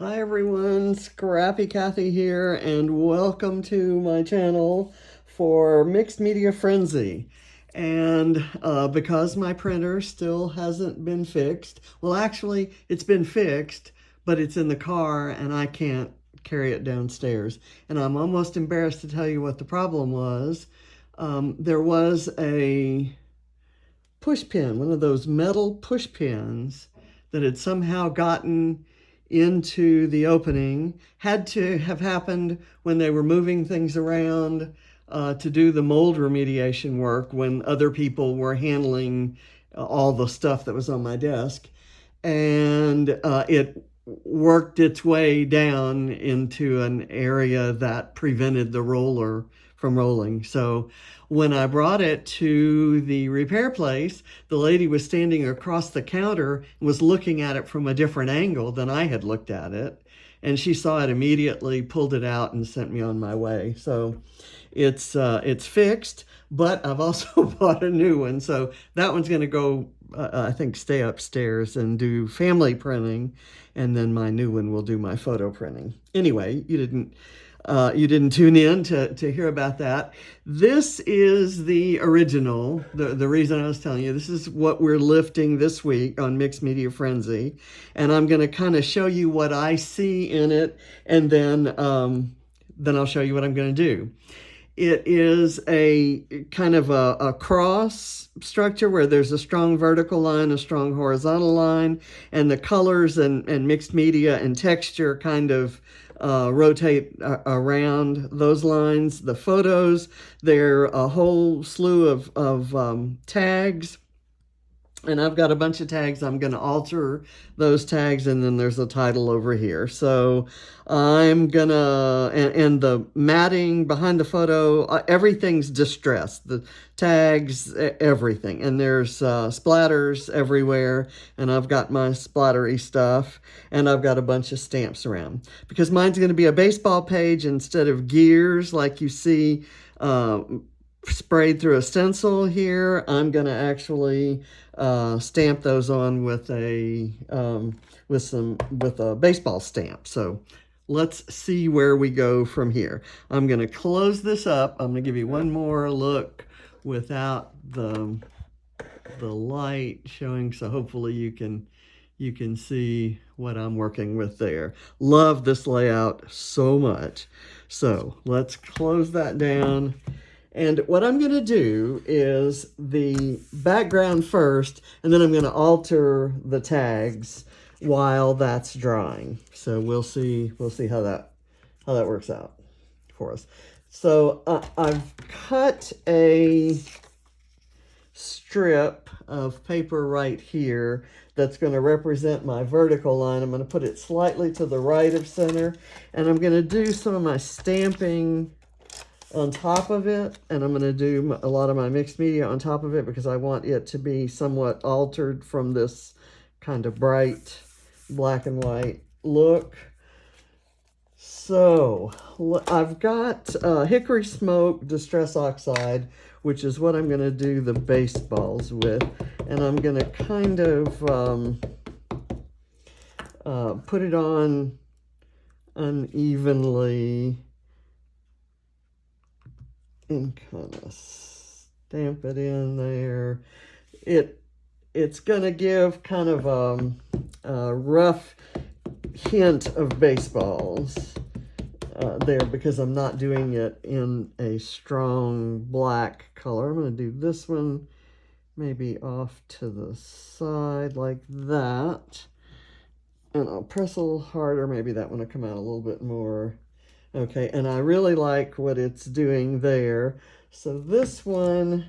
Hi everyone, Scrappy Kathy here, and welcome to my channel for Mixed Media Frenzy. And because my printer still hasn't been fixed, well actually it's been fixed, but it's in the car and I can't carry it downstairs. And I'm almost embarrassed to tell you what the problem was. There was a push pin, one of those metal push pins that had somehow gotten into the opening. Had to have happened when they were moving things around to do the mold remediation work when other people were handling all the stuff that was on my desk. And it worked its way down into an area that prevented the roller from rolling. So when I brought it to the repair place, the lady was standing across the counter and was looking at it from a different angle than I had looked at it. And she saw it immediately, pulled it out, and sent me on my way. So it's fixed, but I've also bought a new one. So that one's going to go, I think, stay upstairs and do family printing, and then my new one will do my photo printing. Anyway, you didn't tune in to hear about that. This is the original, the reason I was telling you, this is what we're lifting this week on Mixed Media Frenzy. And I'm going to kind of show you what I see in it, and then I'll show you what I'm going to do. It is a kind of a cross structure where there's a strong vertical line, a strong horizontal line, and the colors and mixed media and texture kind of rotate around those lines. The photos, they're a whole slew of tags. And I've got a bunch of tags. I'm going to alter those tags, and then there's a title over here. So I'm going to, and the matting behind the photo, everything's distressed. The tags, everything. And there's splatters everywhere, and I've got my splattery stuff, and I've got a bunch of stamps around. Because mine's going to be a baseball page instead of gears like you see sprayed through a stencil here. I'm going to actually stamp those on with a baseball stamp. So let's see where we go from here. I'm going to close this up. I'm going to give you one more look without the light showing, so hopefully you can see what I'm working with there. Love this layout so much. So let's close that down. And what I'm going to do is the background first, and then I'm going to alter the tags while that's drying. So we'll see how that works out for us. So I've cut a strip of paper right here that's going to represent my vertical line. I'm going to put it slightly to the right of center, and I'm going to do some of my stamping on top of it, and I'm going to do a lot of my mixed media on top of it because I want it to be somewhat altered from this kind of bright black and white look. So I've got hickory smoke distress oxide, which is what I'm going to do the baseballs with, and I'm going to kind of put it on unevenly and kind of stamp it in there. It's gonna give kind of a rough hint of baseballs there because I'm not doing it in a strong black color. I'm gonna do this one maybe off to the side like that, and I'll press a little harder. Maybe that one will come out a little bit more. Okay, and I really like what it's doing there. So this one,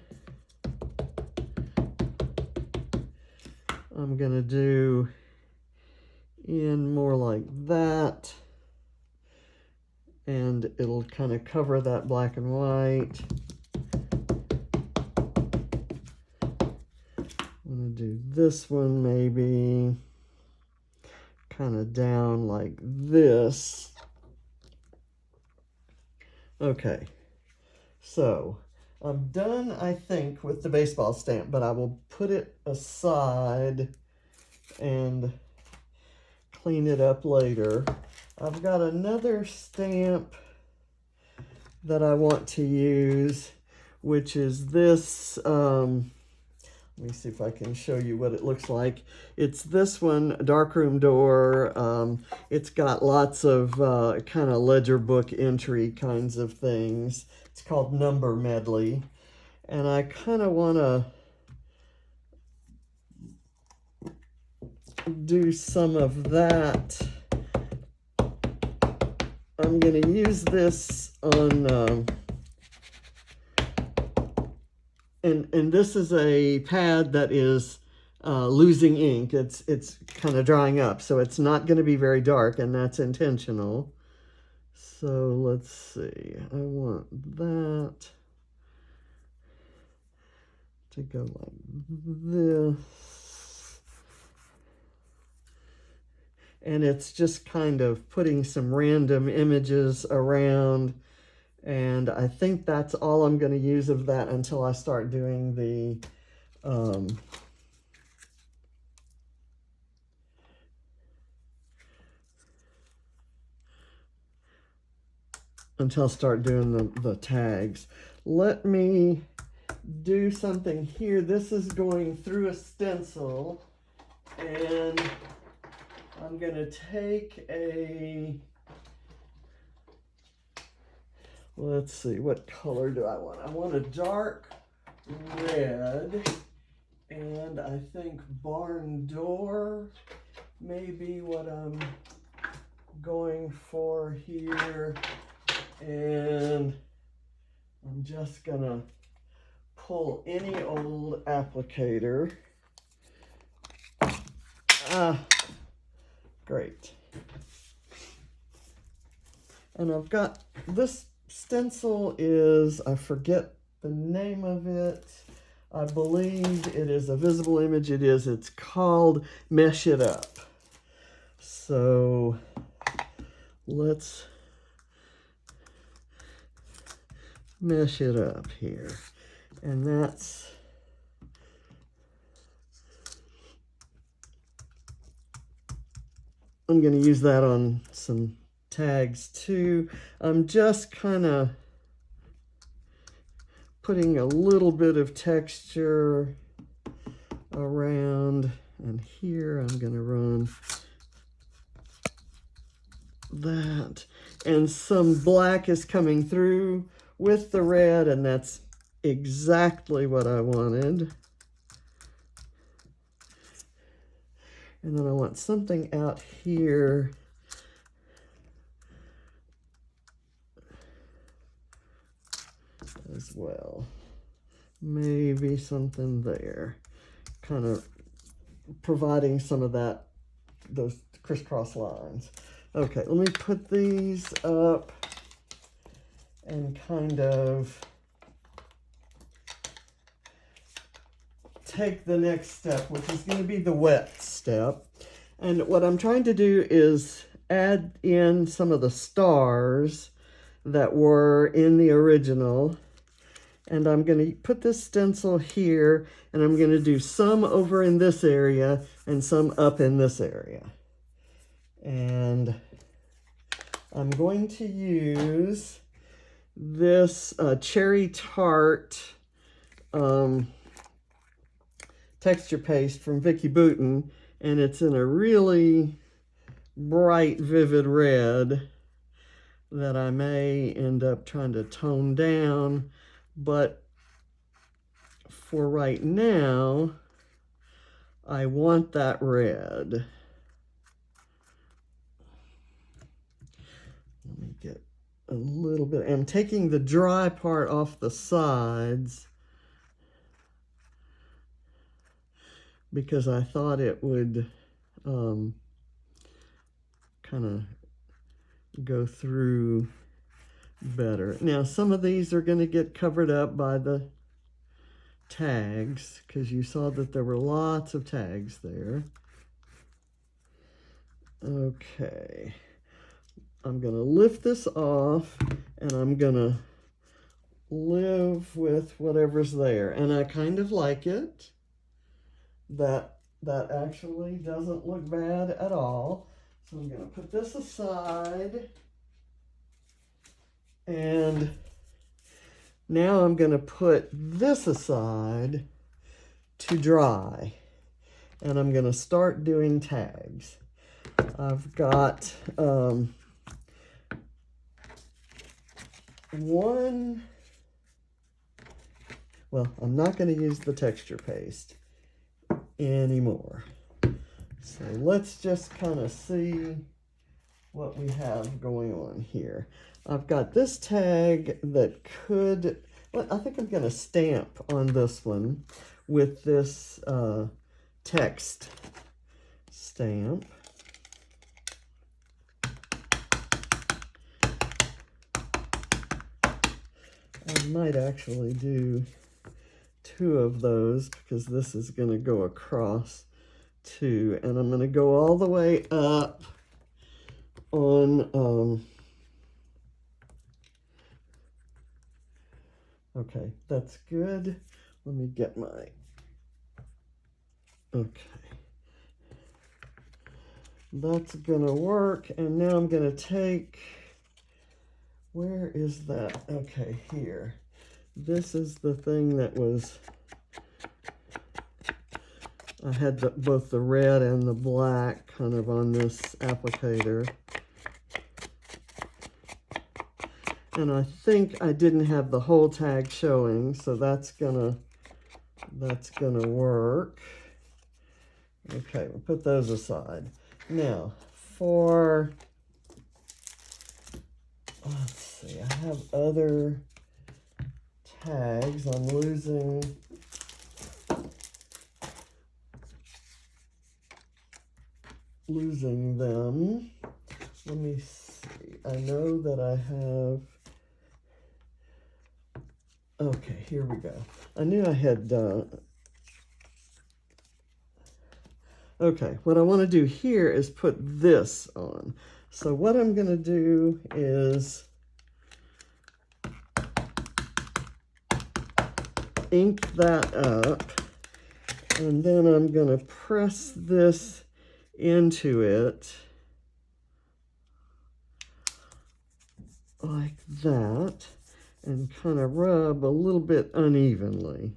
I'm gonna do in more like that. And it'll kind of cover that black and white. I'm gonna do this one maybe kind of down like this. Okay, so I'm done, I think, with the baseball stamp, but I will put it aside and clean it up later. I've got another stamp that I want to use, which is this, let me see if I can show you what it looks like. It's this one, darkroom door. It's got lots of kind of ledger book entry kinds of things. It's called Number Medley. And I kind of want to do some of that. I'm going to use this on, and this is a pad that is losing ink. It's kind of drying up, so it's not going to be very dark, and that's intentional. So let's see, I want that to go like this. And it's just kind of putting some random images around. And I think that's all I'm going to use of that until I start doing the the tags. Let me do something here. This is going through a stencil, and I'm going to take a, let's see, what color do I want? I want a dark red, and I think barn door may be what I'm going for here. And I'm just gonna pull any old applicator. Great. And I've got this stencil is, I forget the name of it. I believe it is a visible image. It is. It's called Mesh It Up. So let's mesh it up here. And that's, I'm going to use that on some tags too. I'm just kind of putting a little bit of texture around, and here I'm going to run that, and some black is coming through with the red, and that's exactly what I wanted. And then I want something out here as well. Maybe something there, kind of providing some of that, those crisscross lines. Okay, let me put these up and kind of take the next step, which is going to be the wet step. And what I'm trying to do is add in some of the stars that were in the original. And I'm going to put this stencil here, and I'm going to do some over in this area and some up in this area. And I'm going to use this cherry tart texture paste from Vicky Bouton, and it's in a really bright, vivid red that I may end up trying to tone down, but for right now, I want that red. Let me get a little bit. I'm taking the dry part off the sides because I thought it would kind of go through better. Now, some of these are going to get covered up by the tags because you saw that there were lots of tags there. Okay. I'm going to lift this off, and I'm going to live with whatever's there. And I kind of like it. That actually doesn't look bad at all. So I'm going to put this aside. And now I'm going to put this aside to dry. And I'm going to start doing tags. I've got one. Well, I'm not going to use the texture paste anymore. So let's just kind of see what we have going on here. I've got this tag that could, well, I think I'm going to stamp on this one with this text stamp. I might actually do 2 of those because this is going to go across too, and I'm going to go all the way up on okay, that's good. Let me get my, okay, that's gonna work. And now I'm gonna take, where is that? Okay, here. This is the thing that was, I had both the red and the black kind of on this applicator. And I think I didn't have the whole tag showing, so that's gonna work. Okay, we'll put those aside. Now, for, let's see, I have other tags. I'm losing them. Let me see. I know that I have, okay, here we go. I knew I had, okay, what I want to do here is put this on. So what I'm going to do is ink that up, and then I'm going to press this into it like that and kind of rub a little bit unevenly.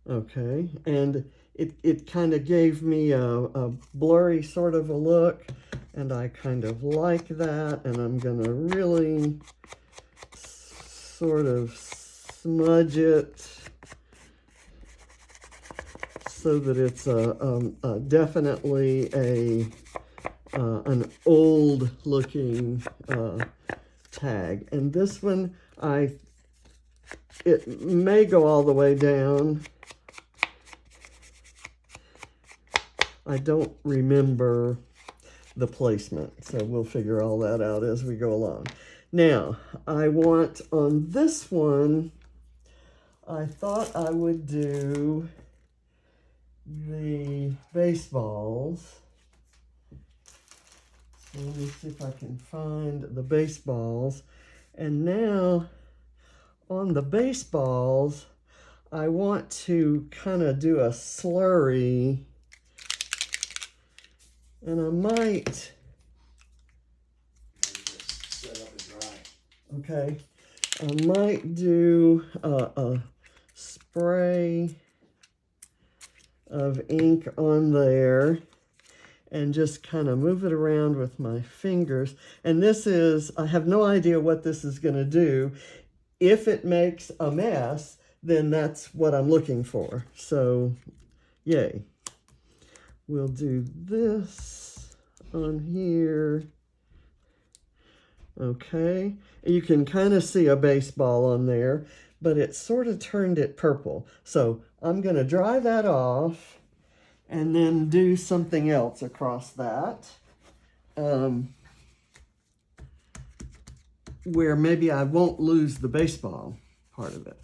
Okay, and it kind of gave me a blurry sort of a look, and I kind of like that, and I'm going to really sort of smudge it so that it's definitely an old looking tag. And this one, it may go all the way down. I don't remember the placement, so we'll figure all that out as we go along. Now, I want on this one, I thought I would do the baseballs. So let me see if I can find the baseballs. And now, on the baseballs, I want to kind of do a slurry. And I might, okay, I might do a spray of ink on there and just kind of move it around with my fingers. And this is, I have no idea what this is going to do. If it makes a mess, then that's what I'm looking for. So, yay. We'll do this on here. Okay, you can kind of see a baseball on there, but it sort of turned it purple. So I'm going to dry that off and then do something else across that. Where maybe I won't lose the baseball part of it.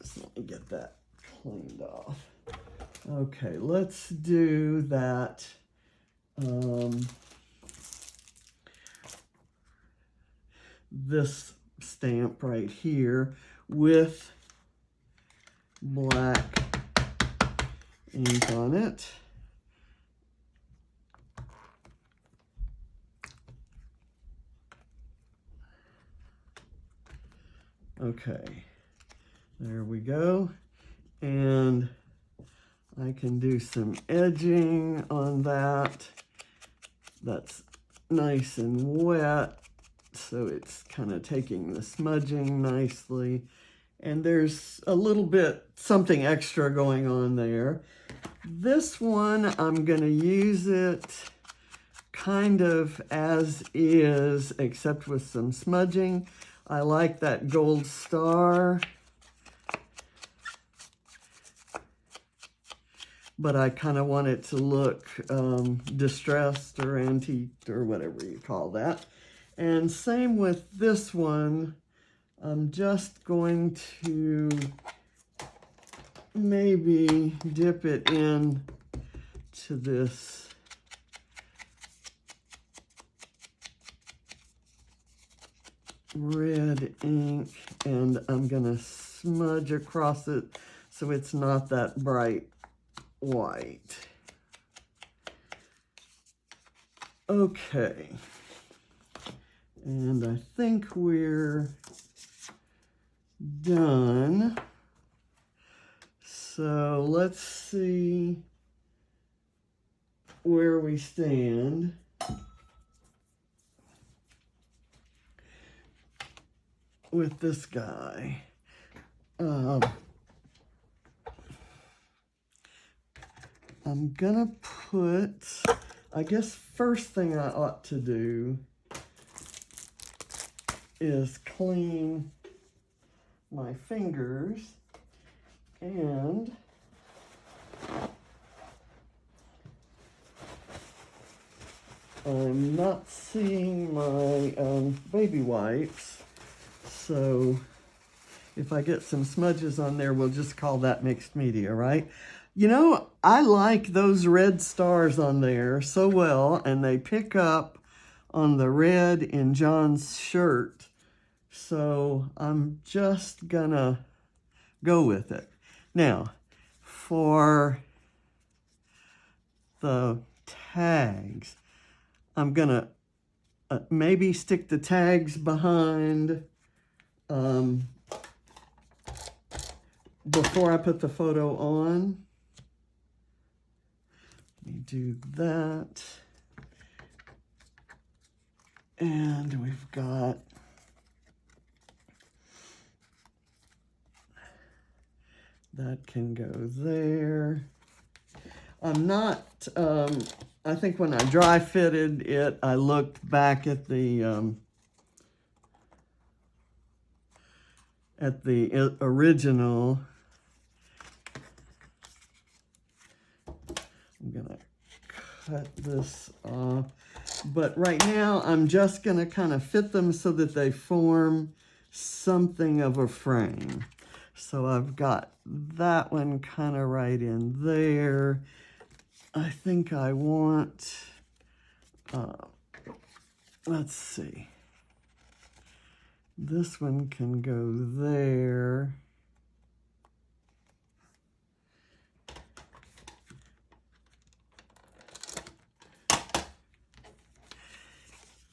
So let me get that cleaned off. Okay, let's do that. This stamp right here with black ink on it. Okay, there we go. And I can do some edging on that. That's nice and wet, so it's kind of taking the smudging nicely. And there's a little bit, something extra going on there. This one, I'm gonna use it kind of as is, except with some smudging. I like that gold star, but I kind of want it to look distressed or antiqued or whatever you call that. And same with this one. I'm just going to maybe dip it in to this red ink, and I'm gonna smudge across it so it's not that bright white. Okay, and I think we're done. So let's see where we stand. With this guy. I'm gonna put, I guess first thing I ought to do is clean my fingers, and I'm not seeing my baby wipes. So if I get some smudges on there, we'll just call that mixed media, right? You know, I like those red stars on there so well, and they pick up on the red in John's shirt. So I'm just gonna go with it. Now, for the tags, I'm gonna maybe stick the tags behind before I put the photo on. Let me do that. And we've got that can go there. I'm not, I think when I dry fitted it, I looked back at the original. I'm gonna cut this off, but right now I'm just gonna kind of fit them so that they form something of a frame. So I've got that one kind of right in there. I think I want, let's see. This one can go there.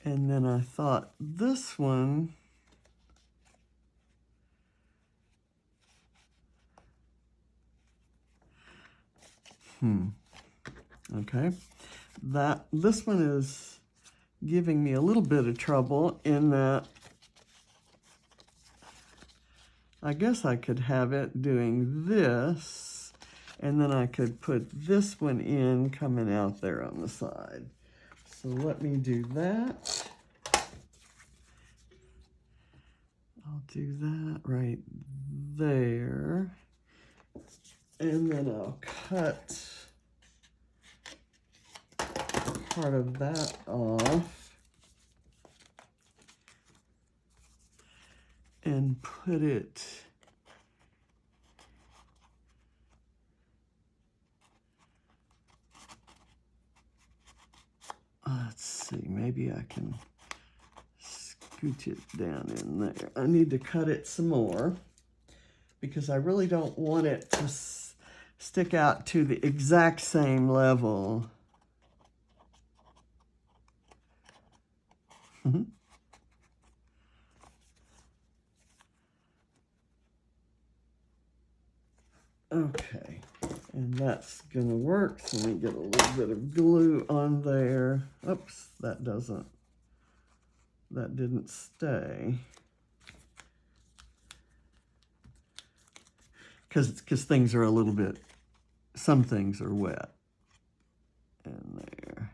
And then I thought this one, okay. This one is giving me a little bit of trouble in that I guess I could have it doing this, and then I could put this one in coming out there on the side. So let me do that. I'll do that right there. And then I'll cut part of that off and put it let's see, maybe I can scooch it down in there. I need to cut it some more because I really don't want it to stick out to the exact same level. Okay, and that's gonna work. So let me get a little bit of glue on there. Oops, that didn't stay. Because things are a little bit, some things are wet in there.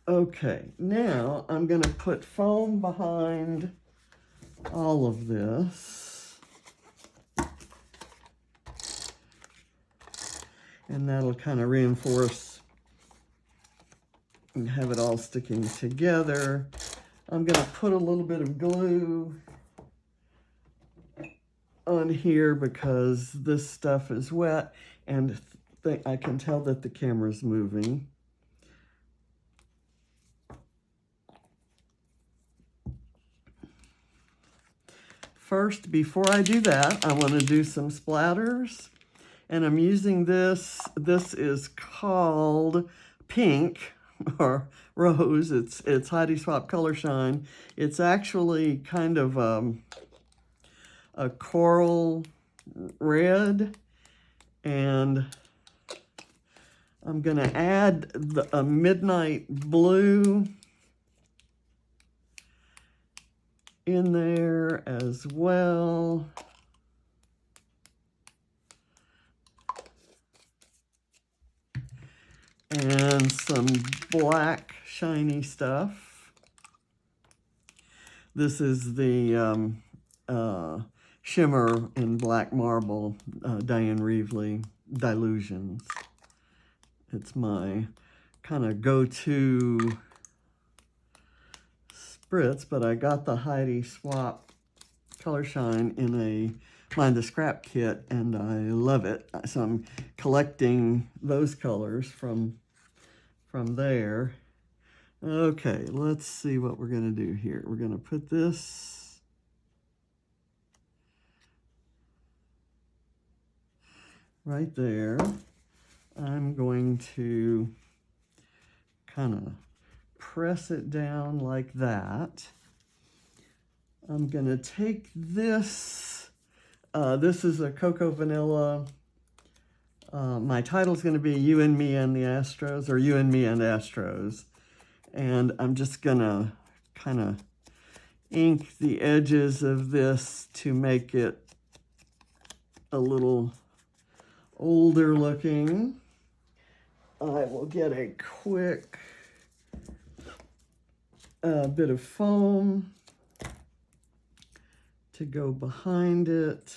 Okay, now I'm gonna put foam behind all of this. And that'll kind of reinforce and have it all sticking together. I'm gonna put a little bit of glue on here because this stuff is wet and I can tell that the camera's moving. First, before I do that, I want to do some splatters. And I'm using this. This is called Pink or Rose. It's Heidi Swapp Color Shine. It's actually kind of a coral red. And I'm going to add a midnight blue in there as well. And some black shiny stuff. This is the shimmer in black marble, Diane Reevely Dilutions. It's my kind of go-to spritz, but I got the Heidi Swapp Color Shine in a Find the Scrap kit, and I love it. So I'm collecting those colors from there. Okay, let's see what we're going to do here. We're going to put this right there. I'm going to kind of press it down like that. I'm going to take this. This is a Cocoa Vanilla. My title's going to be You and Me and the Astros, or You and Me and Astros. And I'm just going to kind of ink the edges of this to make it a little older looking. I will get a quick bit of foam to go behind it.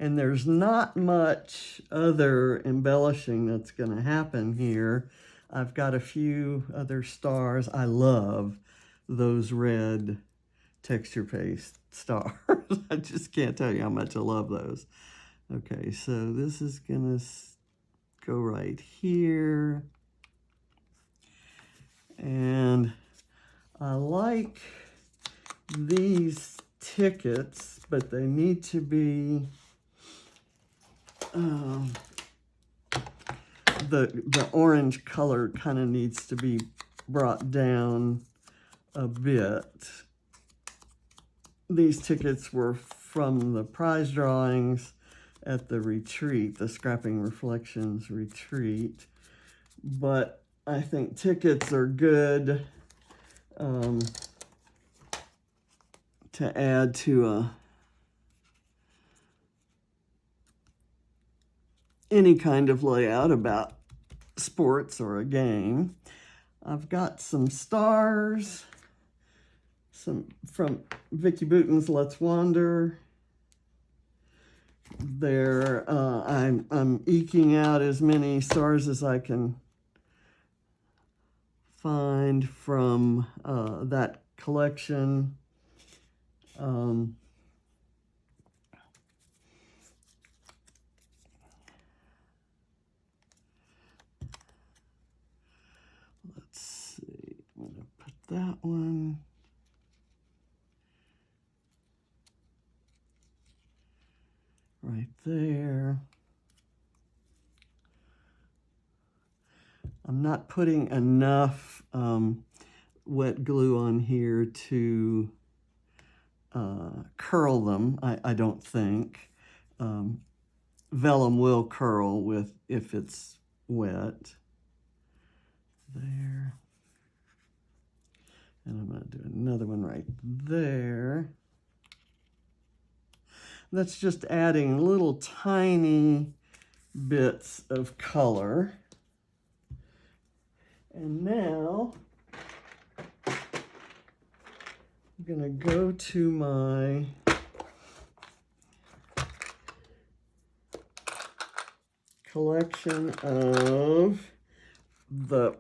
And there's not much other embellishing that's going to happen here. I've got a few other stars. I love those red texture paste stars. I just can't tell you how much I love those. Okay, so this is going to go right here. And I like these tickets, but they need to be the orange color kind of needs to be brought down a bit. These tickets were from the prize drawings at the retreat, the Scrapping Reflections retreat. But I think tickets are good to add to any kind of layout about sports or a game. I've got some stars, some from Vicki Boutin's Let's Wander. There, I'm eking out as many stars as I can find from that collection. Let's see, I'm going to put that one. Right there. I'm not putting enough wet glue on here to curl them, I don't think. Vellum will curl if it's wet. There. And I'm going to do another one right there. That's just adding little tiny bits of color. And now I'm going to go to my collection of the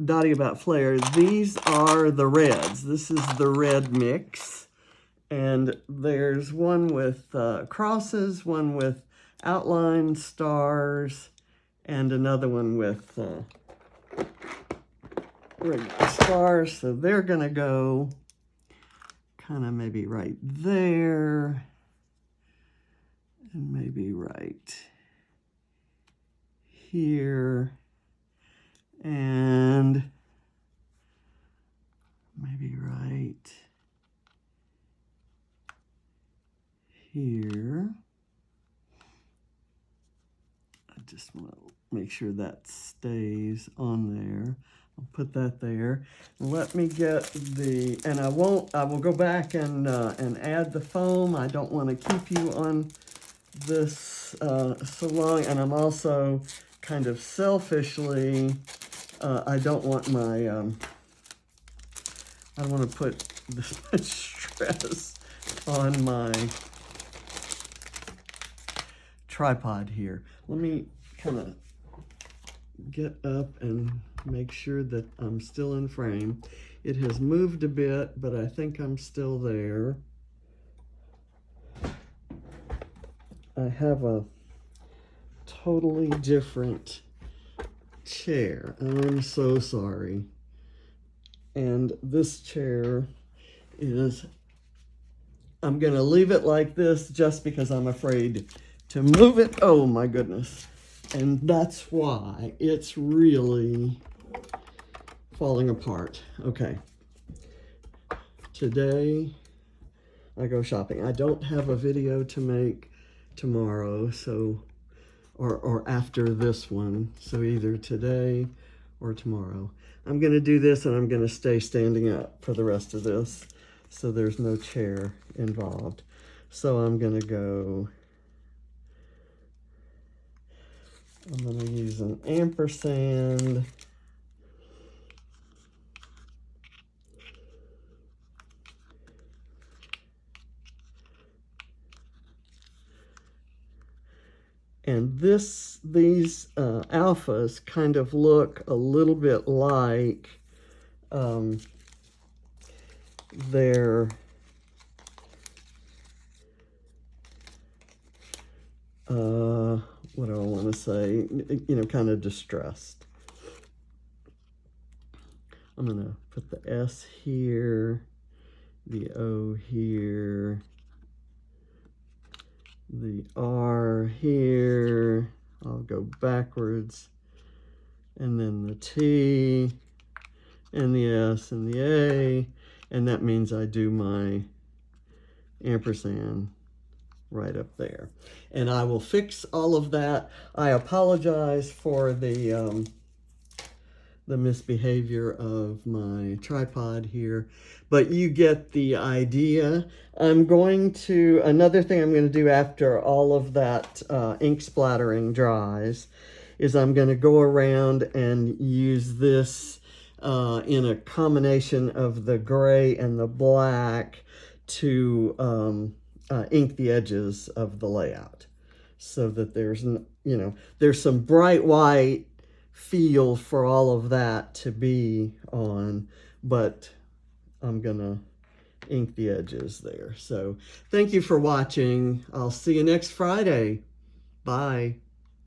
Dotty About Flair. These are the reds. This is the red mix. And there's one with crosses, one with outline stars, and another one with regular stars. So they're going to go kind of maybe right there, and maybe right here, and maybe right here. I just want to make sure that stays on there. I'll put that there. Let me get the, and I will go back and add the foam. I don't want to keep you on this so long, and I'm also kind of selfishly, I don't want my, I don't want to put this much stress on my tripod here. Let me kind of get up and make sure that I'm still in frame. It has moved a bit, but I think I'm still there. I have a totally different chair. I'm so sorry. And this chair is, I'm going to leave it like this just because I'm afraid to move it. Oh my goodness. And that's why it's really falling apart. Okay. Today I go shopping. I don't have a video to make tomorrow, so or after this one. So either today or tomorrow. I'm going to do this, and I'm going to stay standing up for the rest of this, so there's no chair involved. So I'm going to go, I'm going to use an ampersand. And these alphas kind of look a little bit like their what do I want to say? You know, kind of distressed. I'm going to put the S here, the O here, the R here. I'll go backwards, and then the T, and the S, and the A, and that means I do my ampersand right up there. And I will fix all of that. I apologize for the misbehavior of my tripod here, but you get the idea. Another thing I'm going to do after all of that ink splattering dries is I'm going to go around and use this in a combination of the gray and the black to ink the edges of the layout, so that there's, there's some bright white feel for all of that to be on, but I'm gonna ink the edges there. So thank you for watching. I'll see you next Friday. Bye.